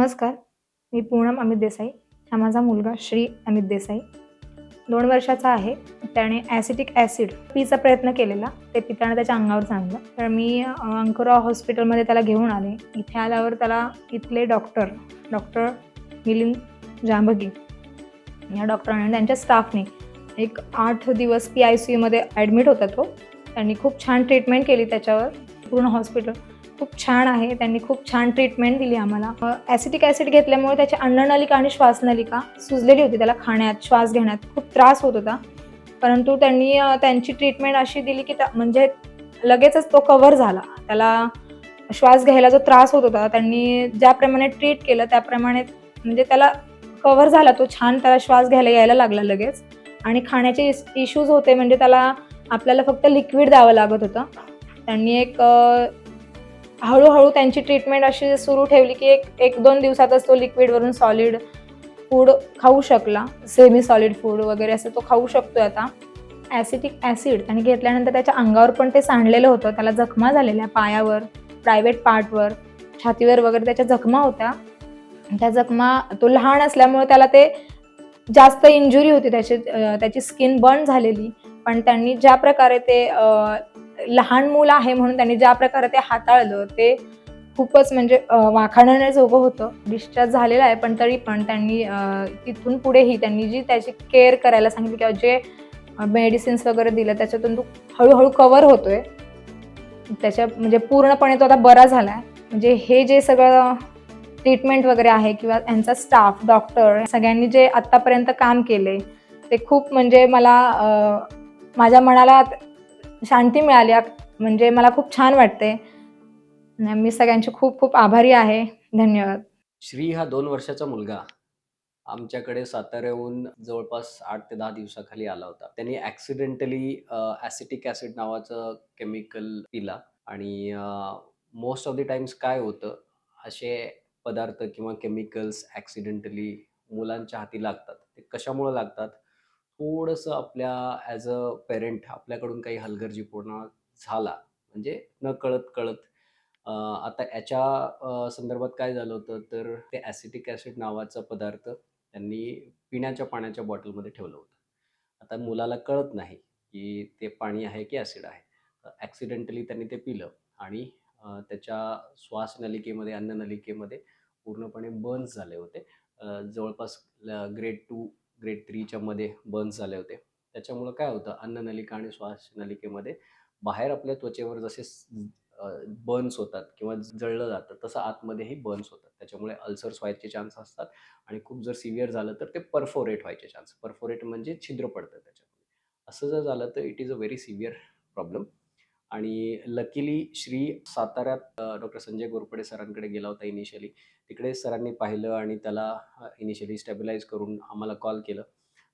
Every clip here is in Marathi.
नमस्कार. मी पूनम अमित देसाई. हा माझा मुलगा श्री अमित देसाई 2 वर्षाचा आहे. त्याने ॲसिटिक ॲसिड पिचा प्रयत्न केलेला. ते पिताना त्याच्या अंगावर सांडलं. तर मी अंकुरा हॉस्पिटलमध्ये त्याला घेऊन आले. इथे आल्यावर त्याला इथले डॉक्टर मिलिंद जांभगी या डॉक्टरांनी त्यांच्या स्टाफने एक 8 दिवस PICUमध्ये ॲडमिट होता तो. त्यांनी खूप छान ट्रीटमेंट केली त्याच्यावर. पूर्ण हॉस्पिटल खूप छान आहे. त्यांनी खूप छान ट्रीटमेंट दिली आम्हाला. ॲसिटिक ॲसिड घेतल्यामुळे त्याची अन्ननलिका आणि श्वासनलिका सुजलेली होती. त्याला खाण्यात, श्वास घेण्यात खूप त्रास होत होता. परंतु त्यांनी त्यांची ट्रीटमेंट अशी दिली की म्हणजे लगेचच तो कव्हर झाला. त्याला श्वास घ्यायला जो त्रास होत होता त्यांनी ज्याप्रमाणे ट्रीट केलं त्याप्रमाणे म्हणजे त्याला कव्हर झाला. तो छान त्याला श्वास घ्यायला यायला लागला लगेच. आणि खाण्याचे इश्यूज होते म्हणजे आपल्याला फक्त लिक्विड द्यावं लागत होतं. त्यांनी हळूहळू त्यांची ट्रीटमेंट अशी सुरू ठेवली की 1-2 दिवसातच तो लिक्विडवरून सॉलिड फूड खाऊ शकला. सेमी सॉलिड फूड वगैरे असं तो खाऊ शकतोय आता. ॲसिटिक ॲसिड त्याने घेतल्यानंतर त्याच्या अंगावर पण ते सांडलेलं होतं. त्याला जखमा झालेल्या पायावर, प्रायव्हेट पार्टवर, छातीवर वगैरे त्याच्या जखमा होत्या. त्या जखमा तो लहान असल्यामुळे त्याला ते जास्त इंजुरी होती. त्याची स्किन बर्न झालेली. पण त्यांनी ज्या प्रकारे ते लहान मूल आहे म्हणून त्यांनी ज्या प्रकारे ते हाताळलं ते खूपच म्हणजे वाखाणण्याजोगं होतं. डिस्चार्ज झालेला आहे पण तरी पण त्यांनी तिथून पुढेही त्यांनी जी त्याची केअर करायला सांगितली किंवा जे मेडिसिन्स वगैरे दिलं त्याच्यातून तो हळूहळू कव्हर होतोय. म्हणजे पूर्णपणे तो आता बरा झाला आहे. म्हणजे हे जे सगळं ट्रीटमेंट वगैरे आहे किंवा यांचा स्टाफ, डॉक्टर सगळ्यांनी जे आत्तापर्यंत काम केले ते खूप म्हणजे मला माझ्या मनाला शांती मिळाली. म्हणजे मला खूप छान वाटते. मी सगळ्यांची खूप खूप आभारी आहे. धन्यवाद. श्री हा 2 वर्षाचा मुलगा आमच्याकडे साताऱ्याहून जवळपास 8 ते 10 दिवसाखाली आला होता. त्यांनी ॲक्सिडेंटली ॲसिटिक ॲसिड नावाचं केमिकल पिला आणि मोस्ट ऑफ द टाईम्स काय होतं, असे पदार्थ किंवा केमिकल्स ॲक्सिडेंटली मुलांच्या हाती लागतात. ते कशामुळे लागतात? थोडंसं आपल्या ॲज अ पेरेंट आपल्याकडून काही हलगर्जीपणा झाला म्हणजे कळत आता याच्या संदर्भात काय झालं होतं तर ते ॲसिटिक ॲसिड नावाचा पदार्थ त्यांनी पिण्याच्या पाण्याच्या बॉटलमध्ये ठेवलं होतं. आता मुलाला कळत नाही की ते पाणी आहे की ॲसिड आहे. ॲक्सिडेंटली त्यांनी ते पिलं आणि त्याच्या श्वासनलिकेमध्ये, अन्ननलिकेमध्ये पूर्णपणे बर्न्स झाले होते. जवळपास ग्रेड 2, ग्रेड 3च्या मध्ये बर्न्स झाले होते. त्याच्यामुळं काय होतं अन्ननलिका आणि श्वासनलिकेमध्ये बाहेर आपल्या त्वचेवर जसे बर्न्स होतात किंवा जळलं जातं तसं आतमध्येही बर्न्स होतात. त्याच्यामुळे अल्सर्स व्हायचे चान्स असतात आणि खूप जर सिव्हिअर झालं तर ते परफोरेट व्हायचे चान्स. परफोरेट म्हणजे छिद्र पडतं त्याच्यामध्ये. असं जर झालं तर it is a very severe problem. आणि लकीली श्री साताऱ्यात डॉक्टर संजय गोरपडे सरांकडे गेला होता इनिशियली. तिकडे सरांनी पाहिलं आणि त्याला इनिशियली स्टॅबिलाइज करून आम्हाला कॉल केलं.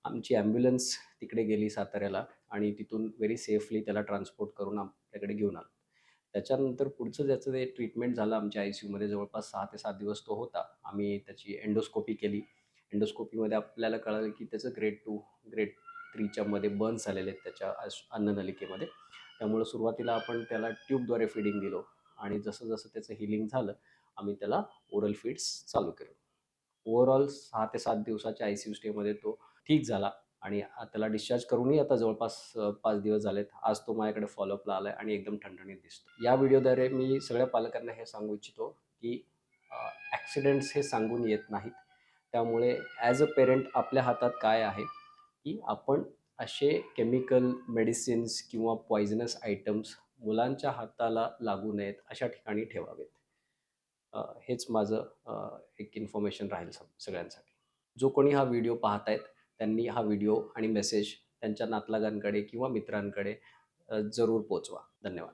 आमची ॲम्ब्युलन्स तिकडे गेली साताऱ्याला आणि तिथून व्हेरी सेफली त्याला ट्रान्सपोर्ट करून आपल्याकडे घेऊन आलो. त्याच्यानंतर पुढचं ज्याचं ते ट्रीटमेंट झालं आमच्या ICUमध्ये जवळपास 6 ते 7 दिवस तो होता. आम्ही त्याची एंडोस्कोपी केली. एंडोस्कोपीमध्ये आपल्याला कळालं की त्याचं ग्रेड 2, ग्रेड 3च्या मध्ये बर्न्स झालेले आहेत त्याच्या अन्ननलिकेमध्ये. त्यामुळं सुरुवातीला आपण त्याला ट्यूबद्वारे फीडिंग दिलं आणि जसं त्याचं हिलिंग झालं आम्ही त्याला ओरल फीड्स चालू केलं. ओव्हरऑल 6 ते 7 दिवसाच्या ICU स्टेमध्ये तो ठीक झाला आणि त्याला डिस्चार्ज करूनही आता जवळपास 5 दिवस झालेत. आज तो माझ्याकडे फॉलोअपला आला आहे आणि एकदम ठणठणीत दिसतो. या व्हिडिओद्वारे मी सगळ्या पालकांना हे सांगू इच्छितो की ॲक्सिडेंट्स हे सांगून येत नाहीत. त्यामुळे ॲज अ पेरेंट आपल्या हातात काय आहे की आपण असे केमिकल, मेडिसिन्स किंवा पॉयझनस आयटम्स मुलांच्या हाताला लागू नयेत अशा ठिकाणी ठेवावेत. हेच माझं एक इन्फॉर्मेशन राहील सगळ्यांसाठी. जो कोणी हा व्हिडिओ पाहतायत त्यांनी हा व्हिडिओ आणि मेसेज त्यांच्या नातलगांकडे किंवा मित्रांकडे जरूर पोचवा. धन्यवाद.